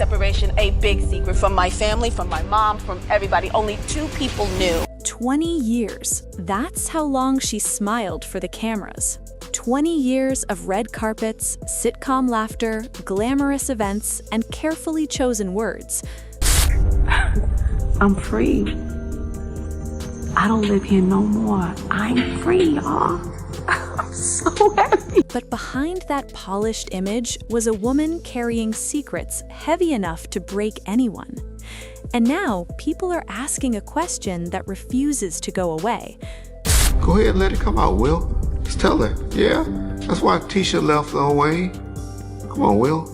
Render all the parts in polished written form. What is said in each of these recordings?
separation a big secret from my family, from my mom, from everybody. Only 2 people knew. 20 years. That's how long she smiled for the cameras. 20 years of red carpets, sitcom laughter, glamorous events, and carefully chosen words. I'm free. I don't live here no more. I'm free, y'all. I'm so happy. But behind that polished image was a woman carrying secrets heavy enough to break anyone. And now people are asking a question that refuses to go away. Go ahead and let it come out, Will. Just tell her, yeah. That's why Tisha left Wayne. Come on, Will.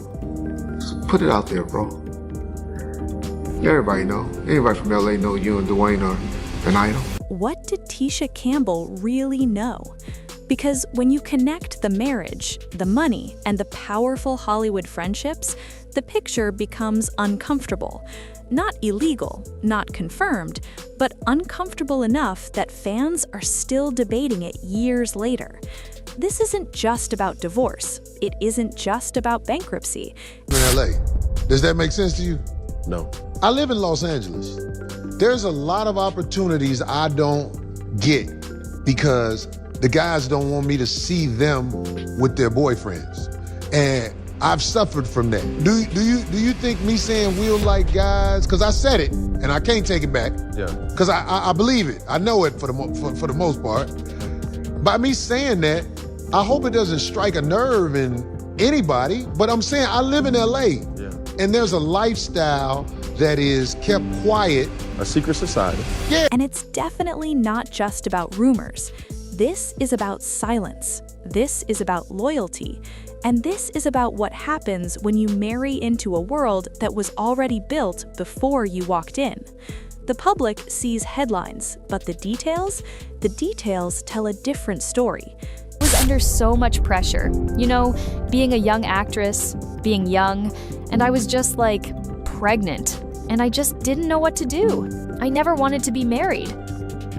Just put it out there, bro. Everybody know. Anybody from LA know you and Duane are an idol. What did Tisha Campbell really know? Because when you connect the marriage, the money, and the powerful Hollywood friendships, the picture becomes uncomfortable. Not illegal, not confirmed, but uncomfortable enough that fans are still debating it years later. This isn't just about divorce. It isn't just about bankruptcy. In LA, does that make sense to you? No. I live in Los Angeles. There's a lot of opportunities I don't get because the guys don't want me to see them with their boyfriends. And I've suffered from that. Do you think me saying Will like guys, because I said it and I can't take it back. Yeah. Because I believe it. I know it for the most part. By me saying that, I hope it doesn't strike a nerve in anybody, but I'm saying I live in LA. Yeah. And there's a lifestyle that is kept quiet. A secret society. Yeah. And it's definitely not just about rumors. This is about silence. This is about loyalty. And this is about what happens when you marry into a world that was already built before you walked in. The public sees headlines, but the details tell a different story. I was under so much pressure. You know, being a young actress, being young, and I was just like pregnant. And I just didn't know what to do. I never wanted to be married.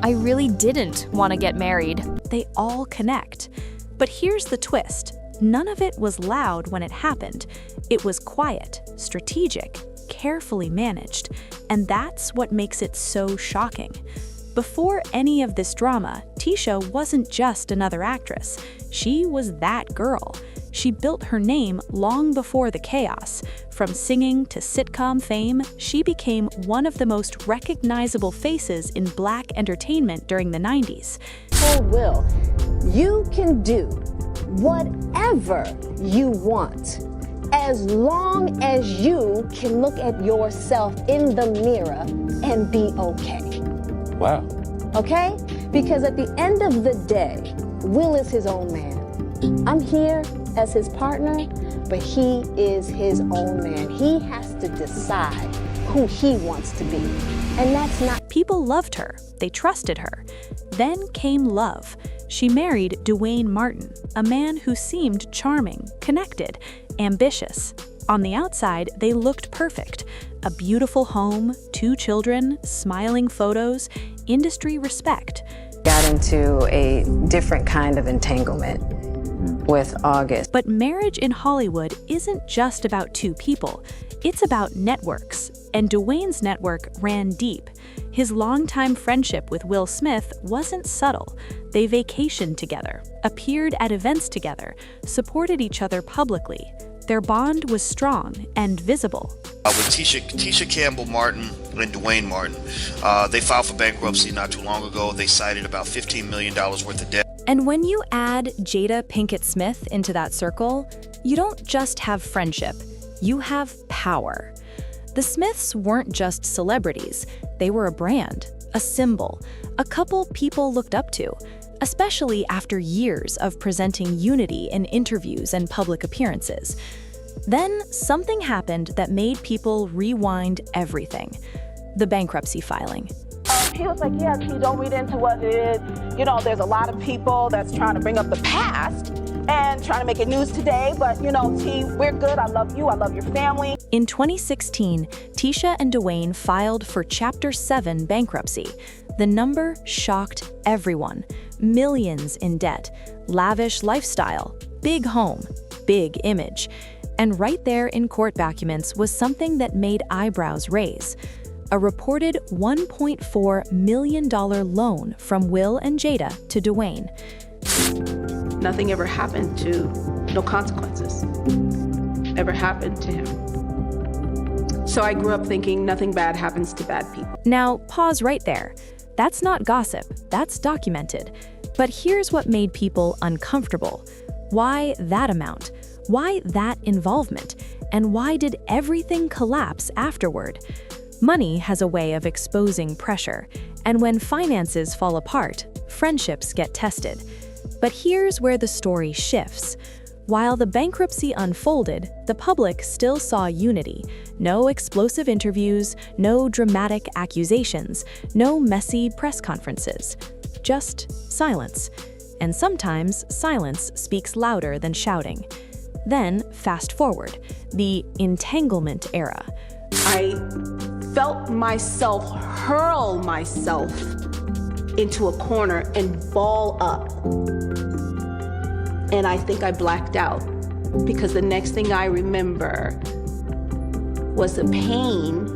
I really didn't want to get married. They all connect. But here's the twist. None of it was loud when it happened. It was quiet, strategic, carefully managed. And that's what makes it so shocking. Before any of this drama, Tisha wasn't just another actress. She was that girl. She built her name long before the chaos. From singing to sitcom fame, she became one of the most recognizable faces in Black entertainment during the 90s. told Will, you can do whatever you want as long as you can look at yourself in the mirror and be okay. Wow. Okay? Because at the end of the day, Will is his own man. I'm here as his partner, but he is his own man. He has to decide who he wants to be. And that's not... People loved her. They trusted her. Then came love. She married Duane Martin, a man who seemed charming, connected, ambitious. On the outside, they looked perfect. A beautiful home, 2 children, smiling photos, industry respect. Got into a different kind of entanglement with August. But marriage in Hollywood isn't just about 2 people. It's about networks. And Duane's network ran deep. His longtime friendship with Will Smith wasn't subtle. They vacationed together, appeared at events together, supported each other publicly. Their bond was strong and visible. With Tisha Campbell Martin and Duane Martin, they filed for bankruptcy not too long ago. They cited about $15 million worth of debt. And when you add Jada Pinkett Smith into that circle, you don't just have friendship, you have power. The Smiths weren't just celebrities, they were a brand, a symbol, a couple people looked up to, especially after years of presenting unity in interviews and public appearances. Then something happened that made people rewind everything: the bankruptcy filing. He was like, yeah, T, don't read into what it is. You know, there's a lot of people that's trying to bring up the past and trying to make it news today, but you know, T, we're good. I love you. I love your family. In 2016, Tisha and Duane filed for Chapter 7 bankruptcy. The number shocked everyone. Millions in debt, lavish lifestyle, big home, big image. And right there in court documents was something that made eyebrows raise. A reported $1.4 million loan from Will and Jada to Duane. Nothing ever happened to, no consequences ever happened to him. So I grew up thinking nothing bad happens to bad people. Now, pause right there. That's not gossip, that's documented. But here's what made people uncomfortable. Why that amount? Why that involvement? And why did everything collapse afterward? Money has a way of exposing pressure, and when finances fall apart, friendships get tested. But here's where the story shifts. While the bankruptcy unfolded, the public still saw unity. No explosive interviews, no dramatic accusations, no messy press conferences. Just silence. And sometimes silence speaks louder than shouting. Then, fast forward, the entanglement era. I felt myself hurl myself into a corner and ball up. And I think I blacked out because the next thing I remember was the pain,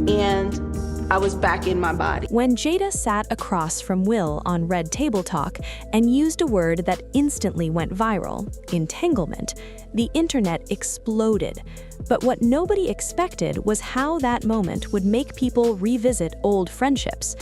and I was back in my body. When Jada sat across from Will on Red Table Talk and used a word that instantly went viral, entanglement, the internet exploded. But what nobody expected was how that moment would make people revisit old friendships.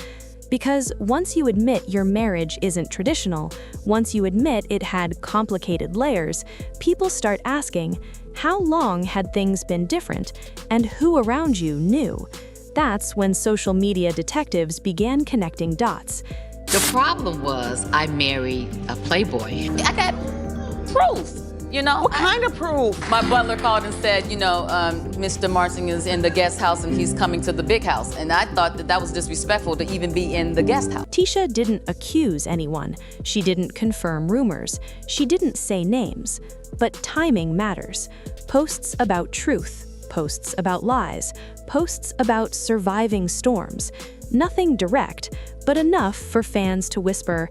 Because once you admit your marriage isn't traditional, once you admit it had complicated layers, people start asking, how long had things been different, and who around you knew? That's when social media detectives began connecting dots. The problem was I married a playboy. I got proof. What kind of proof? My butler called and said, Mr. Martin is in the guest house and he's coming to the big house. And I thought that was disrespectful to even be in the guest house. Tisha didn't accuse anyone. She didn't confirm rumors. She didn't say names. But timing matters. Posts about truth, posts about lies, posts about surviving storms. Nothing direct, but enough for fans to whisper,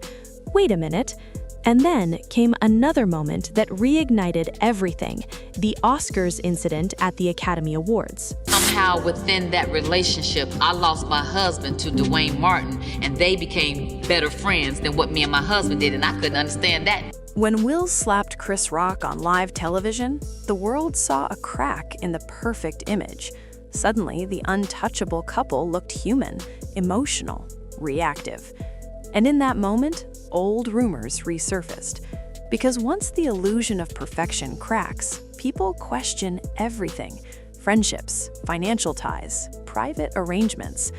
wait a minute. And then came another moment that reignited everything, the Oscars incident at the Academy Awards. Somehow within that relationship, I lost my husband to Duane Martin, and they became better friends than what me and my husband did, and I couldn't understand that. When Will slapped Chris Rock on live television, the world saw a crack in the perfect image. Suddenly, the untouchable couple looked human, emotional, reactive. And in that moment, old rumors resurfaced. Because once the illusion of perfection cracks, people question everything. Friendships, financial ties, private arrangements.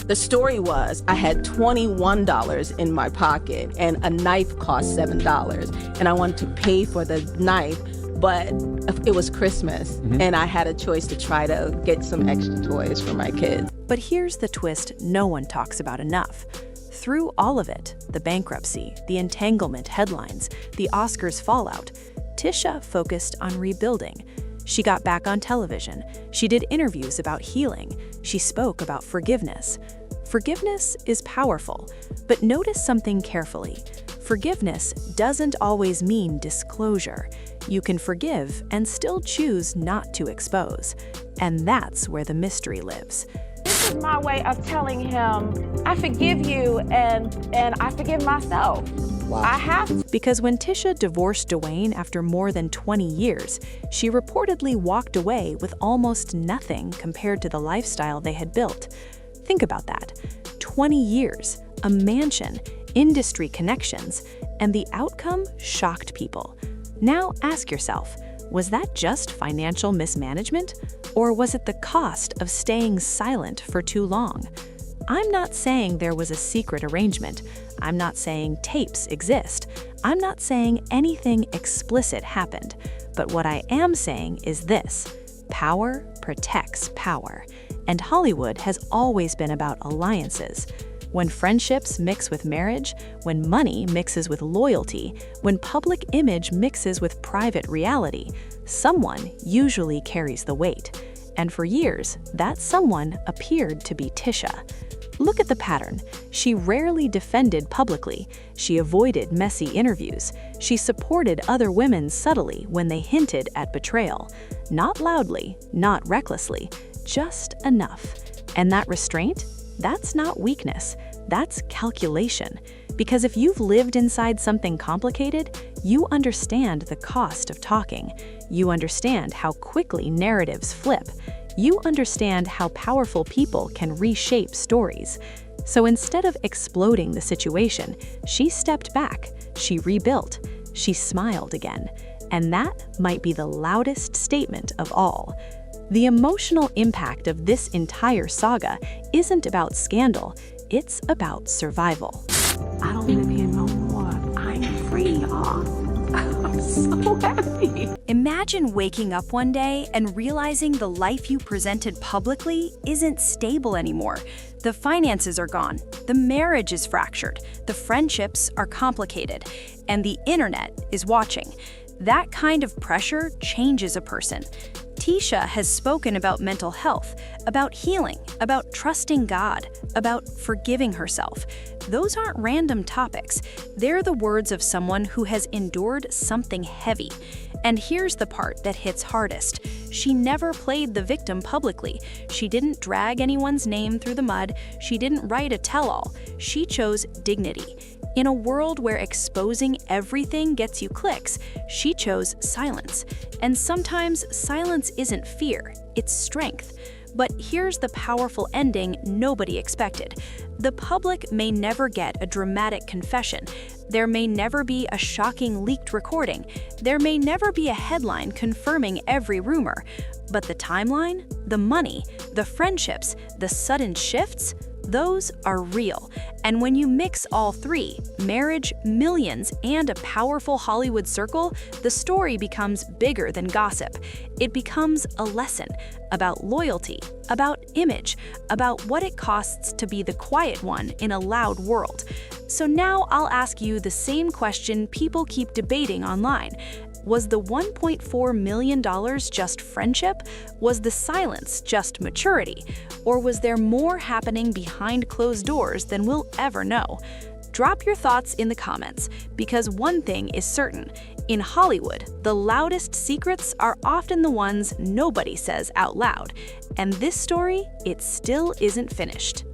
The story was I had $21 in my pocket and a knife cost $7. And I wanted to pay for the knife, but it was Christmas and I had a choice to try to get some extra toys for my kids. But here's the twist no one talks about enough. Through all of it, the bankruptcy, the entanglement headlines, the Oscars fallout, Tisha focused on rebuilding. She got back on television. She did interviews about healing. She spoke about forgiveness. Forgiveness is powerful, but notice something carefully. Forgiveness doesn't always mean disclosure. You can forgive and still choose not to expose. And that's where the mystery lives. This is my way of telling him, I forgive you and I forgive myself. Wow. I have to. Because when Tisha divorced Duane after more than 20 years, she reportedly walked away with almost nothing compared to the lifestyle they had built. Think about that. 20 years, a mansion, industry connections, and the outcome shocked people. Now ask yourself, was that just financial mismanagement? Or was it the cost of staying silent for too long? I'm not saying there was a secret arrangement. I'm not saying tapes exist. I'm not saying anything explicit happened. But what I am saying is this: power protects power. And Hollywood has always been about alliances. When friendships mix with marriage, when money mixes with loyalty, when public image mixes with private reality, someone usually carries the weight. And for years, that someone appeared to be Tisha. Look at the pattern. She rarely defended publicly. She avoided messy interviews. She supported other women subtly when they hinted at betrayal. Not loudly, not recklessly, just enough. And that restraint? That's not weakness. That's calculation. Because if you've lived inside something complicated, you understand the cost of talking. You understand how quickly narratives flip. You understand how powerful people can reshape stories. So instead of exploding the situation, she stepped back, she rebuilt, she smiled again. And that might be the loudest statement of all. The emotional impact of this entire saga isn't about scandal, it's about survival. I don't live here no more. I'm free, y'all. I'm so happy. Imagine waking up one day and realizing the life you presented publicly isn't stable anymore. The finances are gone, the marriage is fractured, the friendships are complicated, and the internet is watching. That kind of pressure changes a person. Tisha has spoken about mental health, about healing, about trusting God, about forgiving herself. Those aren't random topics. They're the words of someone who has endured something heavy. And here's the part that hits hardest. She never played the victim publicly. She didn't drag anyone's name through the mud. She didn't write a tell-all. She chose dignity. In a world where exposing everything gets you clicks, she chose silence. And sometimes silence isn't fear, it's strength. But here's the powerful ending nobody expected. The public may never get a dramatic confession. There may never be a shocking leaked recording. There may never be a headline confirming every rumor. But the timeline, the money, the friendships, the sudden shifts, those are real. And when you mix all three, marriage, millions, and a powerful Hollywood circle, the story becomes bigger than gossip. It becomes a lesson about loyalty, about image, about what it costs to be the quiet one in a loud world. So now I'll ask you the same question people keep debating online. Was the $1.4 million just friendship? Was the silence just maturity? Or was there more happening behind closed doors than we'll ever know? Drop your thoughts in the comments, because one thing is certain. In Hollywood, the loudest secrets are often the ones nobody says out loud. And this story, it still isn't finished.